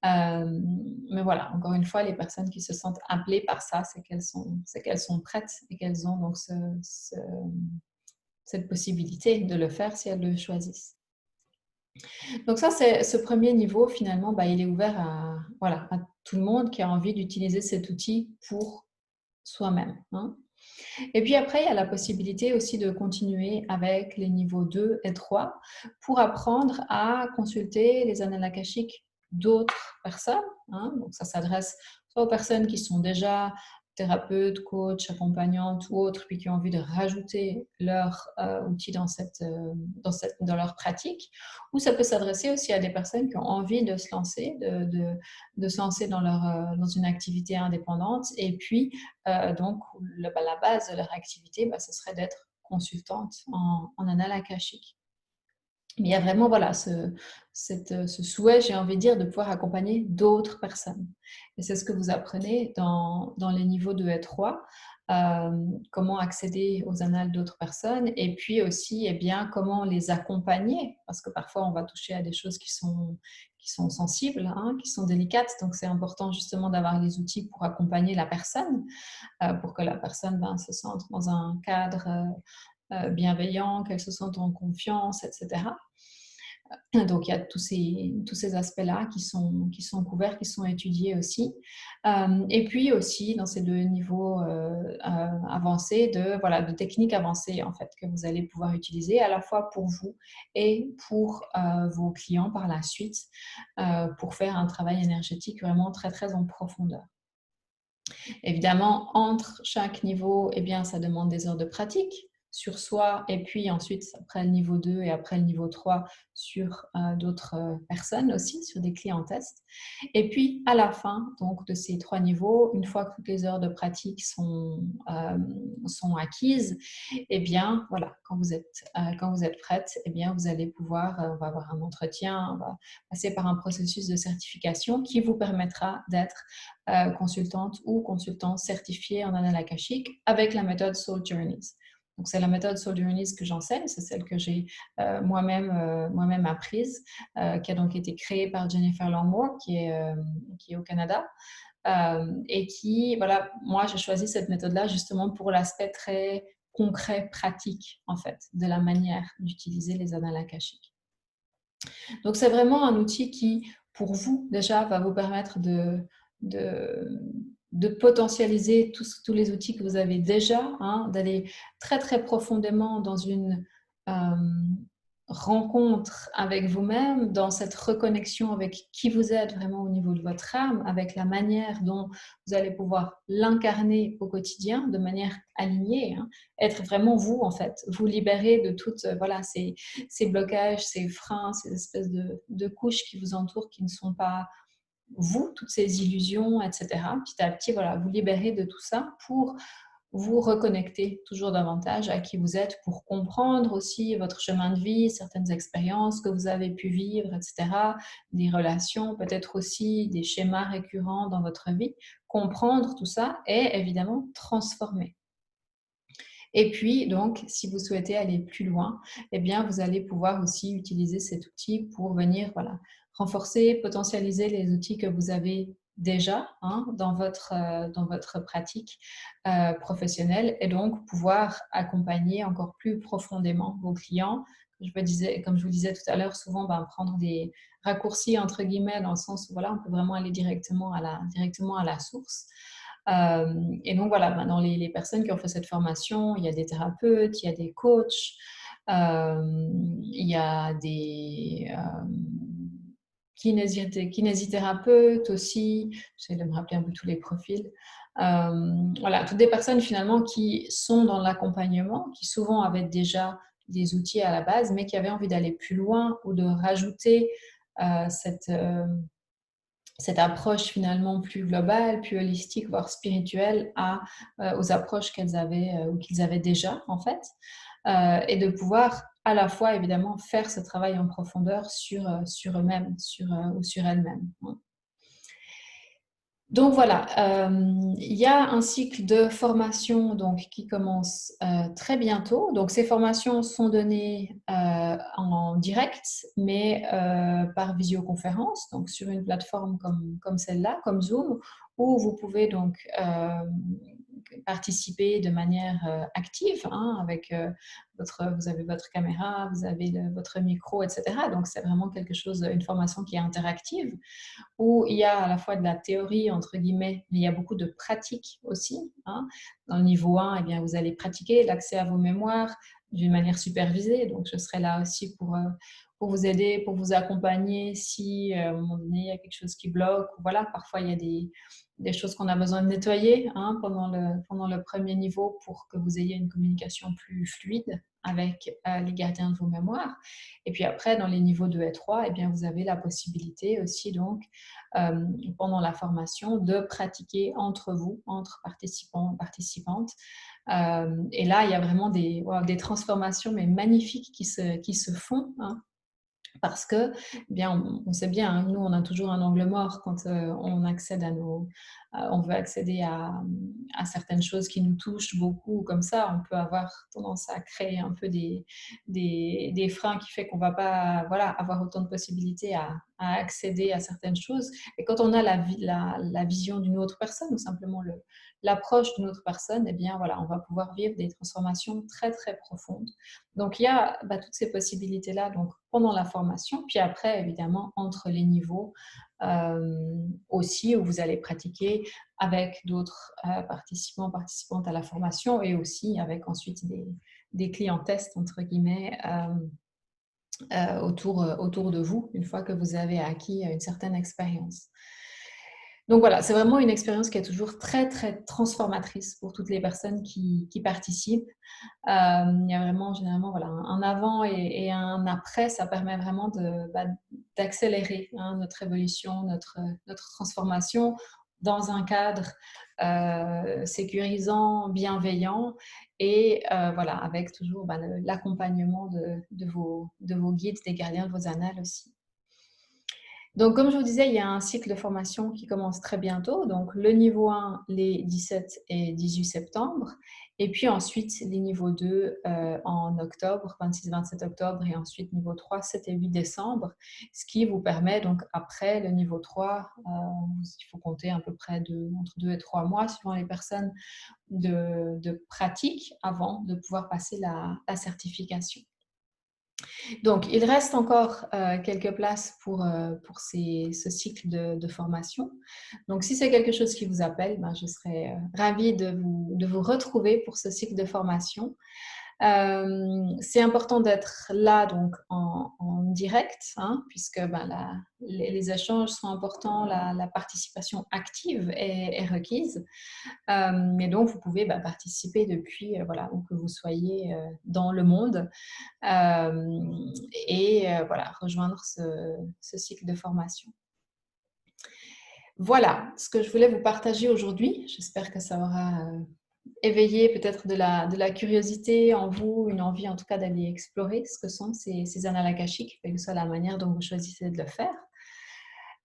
Mais voilà, encore une fois, les personnes qui se sentent appelées par ça, c'est qu'elles sont prêtes et qu'elles ont donc cette possibilité de le faire si elles le choisissent. Donc ça, c'est ce premier niveau, finalement, il est ouvert à tout le monde qui a envie d'utiliser cet outil pour soi-même, hein. Et puis après, il y a la possibilité aussi de continuer avec les niveaux 2 et 3 pour apprendre à consulter les annales akashiques d'autres personnes, hein. Donc ça s'adresse soit aux personnes qui sont déjà thérapeutes, coachs, accompagnantes ou autres, puis qui ont envie de rajouter leur outil dans leur pratique, ou ça peut s'adresser aussi à des personnes qui ont envie de se lancer, de se lancer dans une activité indépendante, et puis donc, la base de leur activité, ce serait d'être consultante en annales akashiques. Mais il y a vraiment voilà, ce souhait, j'ai envie de dire, de pouvoir accompagner d'autres personnes. Et c'est ce que vous apprenez dans les niveaux 2 et 3, comment accéder aux annales d'autres personnes, et puis aussi comment les accompagner, parce que parfois on va toucher à des choses qui sont sensibles, hein, qui sont délicates. Donc c'est important justement d'avoir les outils pour accompagner la personne, pour que la personne se sente dans un cadre bienveillant, qu'elle se sente en confiance, etc. Donc, il y a tous ces aspects-là qui sont couverts, qui sont étudiés aussi. Et puis aussi, dans ces 2 niveaux avancés, de techniques avancées, en fait, que vous allez pouvoir utiliser à la fois pour vous et pour vos clients par la suite, pour faire un travail énergétique vraiment très, très en profondeur. Évidemment, entre chaque niveau, ça demande des heures de pratique sur soi, et puis ensuite, après le niveau 2 et après le niveau 3, sur d'autres personnes aussi, sur des clients tests. Et puis, à la fin donc, de ces 3 niveaux, une fois que toutes les heures de pratique sont acquises, voilà, quand vous êtes prête, vous allez pouvoir, on va avoir un entretien, on va passer par un processus de certification qui vous permettra d'être consultante ou consultant certifié en annales akashiques avec la méthode Soul Journeys. Donc, c'est la méthode Soul Journeys que j'enseigne, c'est celle que j'ai moi-même apprise, qui a donc été créée par Jennifer Longmore, qui est au Canada. Et qui, voilà, moi j'ai choisi cette méthode-là justement pour l'aspect très concret, pratique, en fait, de la manière d'utiliser les annales akashiques. Donc, c'est vraiment un outil qui, pour vous, déjà, va vous permettre de potentialiser tous les outils que vous avez déjà, hein, d'aller très, très profondément dans une rencontre avec vous-même, dans cette reconnexion avec qui vous êtes vraiment au niveau de votre âme, avec la manière dont vous allez pouvoir l'incarner au quotidien de manière alignée, hein, être vraiment vous, en fait, vous libérer de toutes ces blocages, ces freins, ces espèces de couches qui vous entourent, qui ne sont pas vous, toutes ces illusions, etc. Petit à petit, voilà, vous libérer de tout ça pour vous reconnecter toujours davantage à qui vous êtes, pour comprendre aussi votre chemin de vie, certaines expériences que vous avez pu vivre, etc. Des relations, peut-être aussi des schémas récurrents dans votre vie. Comprendre tout ça et évidemment transformer. Et puis, donc, si vous souhaitez aller plus loin, vous allez pouvoir aussi utiliser cet outil pour venir renforcer, potentialiser les outils que vous avez déjà dans votre pratique professionnelle et donc pouvoir accompagner encore plus profondément vos clients. Comme je vous disais tout à l'heure, souvent prendre des raccourcis entre guillemets dans le sens où voilà, on peut vraiment aller directement à la source. Et donc voilà, dans les personnes qui ont fait cette formation, il y a des thérapeutes, il y a des coachs, il y a des kinésithérapeutes aussi. J'essaie de me rappeler un peu tous les profils. Voilà, toutes des personnes finalement qui sont dans l'accompagnement, qui souvent avaient déjà des outils à la base, mais qui avaient envie d'aller plus loin ou de rajouter cette approche finalement plus globale, plus holistique, voire spirituelle aux approches qu'elles avaient ou qu'ils avaient déjà en fait, et de pouvoir à la fois évidemment faire ce travail en profondeur sur eux-mêmes ou sur elles-mêmes. Donc voilà, il y a un cycle de formation donc, qui commence très bientôt. Donc ces formations sont données en direct, mais par visioconférence, donc sur une plateforme comme celle-là, comme Zoom, où vous pouvez donc participer de manière active, avec vous avez votre caméra, vous avez votre micro, etc. Donc c'est vraiment quelque chose, une formation qui est interactive, où il y a à la fois de la théorie, entre guillemets, mais il y a beaucoup de pratique aussi. Dans le niveau 1, eh bien, vous allez pratiquer l'accès à vos mémoires d'une manière supervisée. Donc, je serai là aussi pour vous aider, pour vous accompagner si à un moment donné, il y a quelque chose qui bloque. Voilà, parfois, il y a des choses qu'on a besoin de nettoyer pendant le premier niveau pour que vous ayez une communication plus fluide avec les gardiens de vos mémoires. Et puis après, dans les niveaux 2 et 3, eh bien, vous avez la possibilité aussi donc pendant la formation de pratiquer entre vous, entre participants, participantes. Et là, il y a vraiment des transformations mais magnifiques qui se font. Parce que, eh bien, on sait bien, nous, on a toujours un angle mort quand on accède on veut accéder à certaines choses qui nous touchent beaucoup. Comme ça, on peut avoir tendance à créer un peu des freins qui fait qu'on va pas, voilà, avoir autant de possibilités à accéder à certaines choses. Et quand on a la vision d'une autre personne ou simplement l'approche d'une autre personne, eh bien, voilà, on va pouvoir vivre des transformations très, très profondes. Donc, il y a toutes ces possibilités-là donc, pendant la formation, puis après, évidemment, entre les niveaux aussi, où vous allez pratiquer avec d'autres participants, participantes à la formation et aussi avec ensuite des clients tests, entre guillemets, autour de vous, une fois que vous avez acquis une certaine expérience. Donc voilà, c'est vraiment une expérience qui est toujours très, très transformatrice pour toutes les personnes qui participent. Il y a vraiment généralement voilà, un avant et un après. Ça permet vraiment d'accélérer notre évolution, notre transformation dans un cadre sécurisant, bienveillant et voilà, avec toujours l'accompagnement de vos guides, des gardiens de vos annales aussi. Donc, comme je vous disais, il y a un cycle de formation qui commence très bientôt. Donc, le niveau 1, les 17 et 18 septembre. Et puis ensuite, les niveaux 2 en octobre, 26-27 octobre. Et ensuite, niveau 3, 7 et 8 décembre. Ce qui vous permet, donc, après le niveau 3, il faut compter à peu près entre 2 et 3 mois, suivant les personnes, de pratique avant de pouvoir passer la certification. Donc, il reste encore quelques places pour ce cycle de formation. Donc, si c'est quelque chose qui vous appelle, je serais ravie de vous retrouver pour ce cycle de formation. C'est important d'être là donc en direct, puisque les échanges sont importants, la participation active est requise. Mais donc, vous pouvez participer depuis voilà, où que vous soyez dans le monde et voilà, rejoindre ce cycle de formation. Voilà ce que je voulais vous partager aujourd'hui. J'espère que ça aura éveillé peut-être de la curiosité en vous, une envie en tout cas d'aller explorer ce que sont ces annales akashiques, quelle que soit la manière dont vous choisissez de le faire.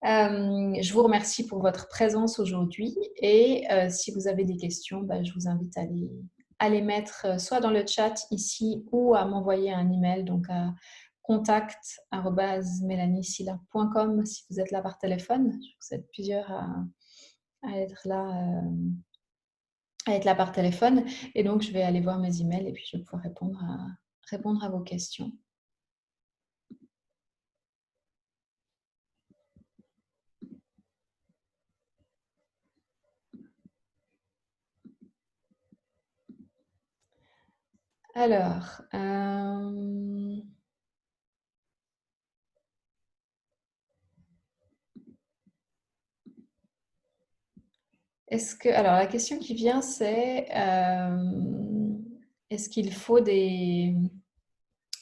Je vous remercie pour votre présence aujourd'hui et si vous avez des questions, je vous invite à les mettre soit dans le chat ici ou à m'envoyer un email donc à contact@melaniesilla.com si vous êtes là par téléphone. Vous êtes plusieurs à être là par téléphone. Et donc, je vais aller voir mes emails et puis je vais pouvoir répondre à vos questions. Alors, alors la question qui vient, c'est est-ce qu'il faut des...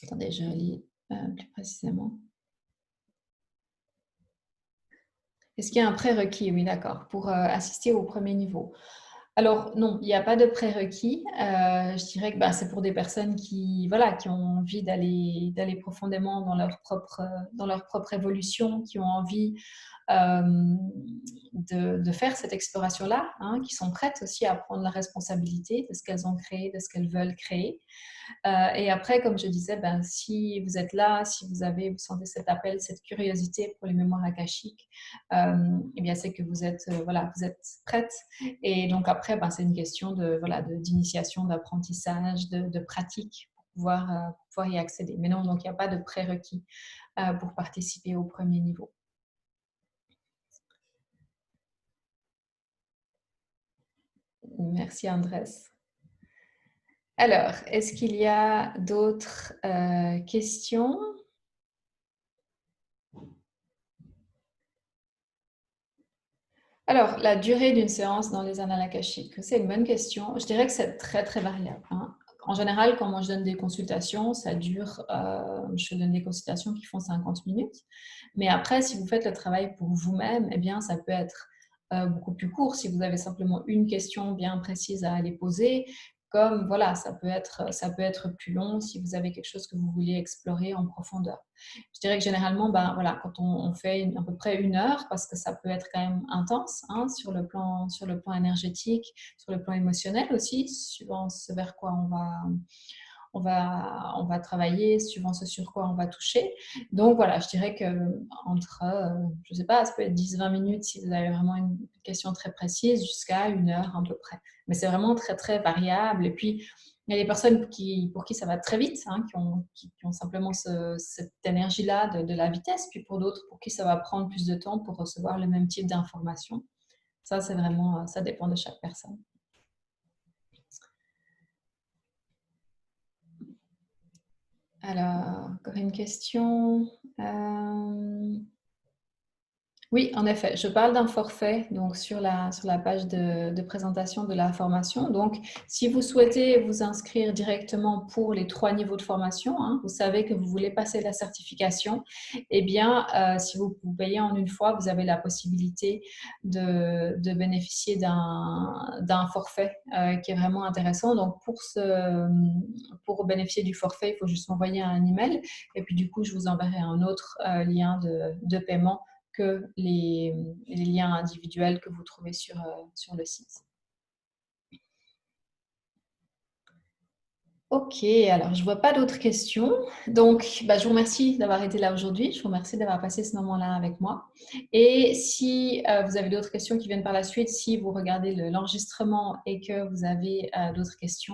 Attendez, je lis plus précisément. Est-ce qu'il y a un prérequis? Oui, d'accord, pour assister au premier niveau. Alors non, il n'y a pas de prérequis. Je dirais que c'est pour des personnes qui, voilà, qui ont envie d'aller profondément dans leur propre évolution, qui ont envie de faire cette exploration-là, hein, qui sont prêtes aussi à prendre la responsabilité de ce qu'elles ont créé, de ce qu'elles veulent créer. Et après, comme je disais, si vous êtes là, si vous sentez cet appel, cette curiosité pour les mémoires akashiques, eh bien, c'est que vous êtes, voilà, vous êtes prête. Et donc après, c'est une question d'initiation, d'apprentissage, de pratique pour pouvoir y accéder. Mais non, donc il n'y a pas de prérequis pour participer au premier niveau. Merci Andrés. Alors, est-ce qu'il y a d'autres questions? Alors, la durée d'une séance dans les annales akashiques, c'est une bonne question. Je dirais que c'est très, très variable, hein. En général, quand moi je donne des consultations, je donne des consultations qui font 50 minutes. Mais après, si vous faites le travail pour vous-même, eh bien, ça peut être beaucoup plus court si vous avez simplement une question bien précise à aller poser. Comme, voilà, ça peut être plus long si vous avez quelque chose que vous voulez explorer en profondeur. Je dirais que généralement, voilà, quand on fait à peu près 1 heure, parce que ça peut être quand même intense, hein, sur le plan énergétique, sur le plan émotionnel aussi, suivant ce vers quoi on va travailler, suivant ce sur quoi on va toucher. Donc voilà, je dirais que entre, je ne sais pas, ça peut être 10-20 minutes si vous avez vraiment une question très précise, jusqu'à 1 heure à peu près. Mais c'est vraiment très, très variable. Et puis, il y a des personnes pour qui ça va très vite, hein, qui ont simplement cette énergie-là de la vitesse. Puis pour d'autres, pour qui ça va prendre plus de temps pour recevoir le même type d'informations. Ça, c'est vraiment, ça dépend de chaque personne. Alors, encore une question. Oui, en effet, je parle d'un forfait donc sur la page de présentation de la formation. Donc, si vous souhaitez vous inscrire directement pour les 3 niveaux de formation, hein, vous savez que vous voulez passer la certification, eh bien, si vous payez en une fois, vous avez la possibilité de bénéficier d'un forfait qui est vraiment intéressant. Donc, pour bénéficier du forfait, il faut juste m'envoyer un email et puis du coup, je vous enverrai un autre lien de paiement que les liens individuels que vous trouvez sur le site. Ok, alors je ne vois pas d'autres questions. Donc, je vous remercie d'avoir été là aujourd'hui. Je vous remercie d'avoir passé ce moment-là avec moi. Et si vous avez d'autres questions qui viennent par la suite, si vous regardez l'enregistrement et que vous avez d'autres questions,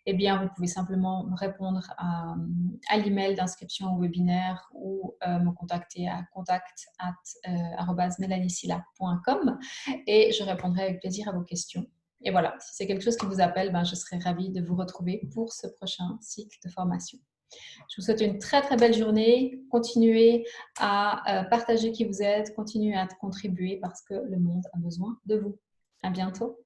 eh bien, vous pouvez simplement me répondre à l'email d'inscription au webinaire ou me contacter à contact@melaniesilla.com et je répondrai avec plaisir à vos questions. Et voilà, si c'est quelque chose qui vous appelle, je serai ravie de vous retrouver pour ce prochain cycle de formation. Je vous souhaite une très très belle journée. Continuez à partager qui vous êtes, continuez à contribuer parce que le monde a besoin de vous. À bientôt.